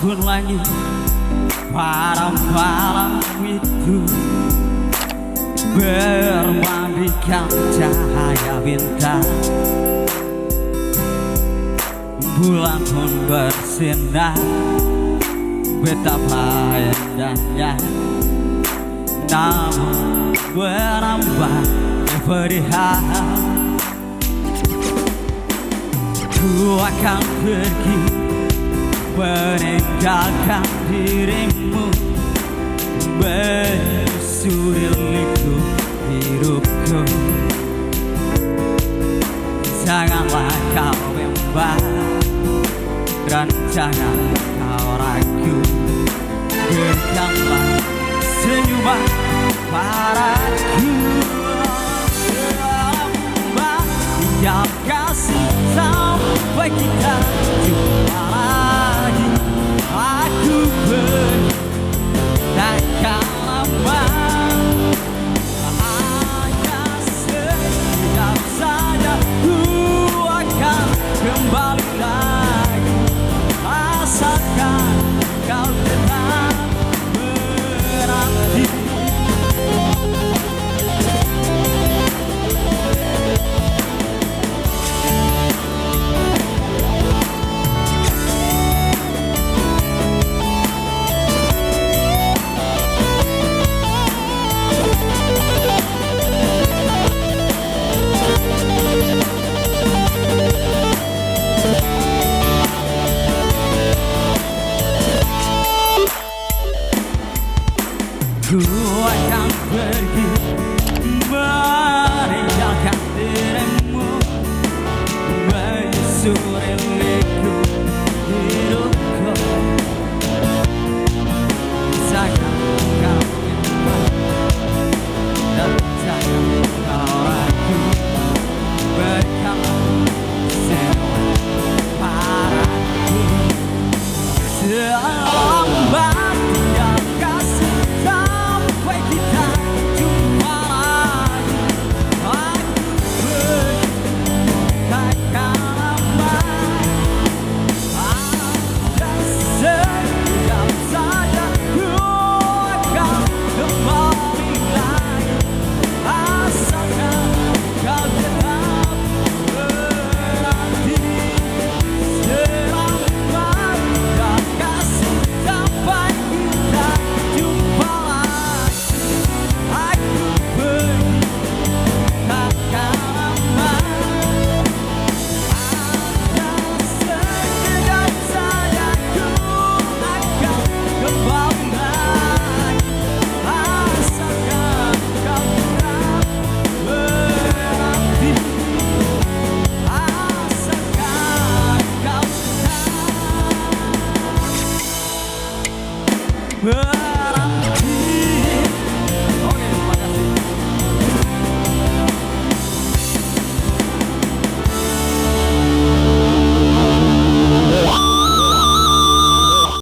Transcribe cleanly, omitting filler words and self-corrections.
pun langit pada malam itu bermandikan cahaya bintang, bulan pun bersinar betapa indahnya, namun berambah kepedihan. Ku akan pergi meninggalkan dirimu, menyusuri liku hidupku. Janganlah kau bimbang dan jangan kau ragu, berikanlah senyuman padaku. Yang kasih sampai kita jumpa lagi, aku pergi takkan lama, hanya sekejap saja ku akan kembali lagi, asalkan kau tetap menanti. Ku akan pergi meninggalkan dirimu, menyusuri liku hidupku. Jangan kau bimbang dan jangan kau ragu, berikanlah senyuman padaku. Selambat yang kasih sampai kita jumpa lagi, aku pergi takkan lama, hanya sekejap saja ku akan kembali lagi, asalkan kau tetap menanti. Selambat yang kasih sampai kita jumpa lagi, aku pergi takkan lama, hanya sekejap saja ku akan kembali lagi, asalkan kau tetap menanti, asalkan kau tetap menanti.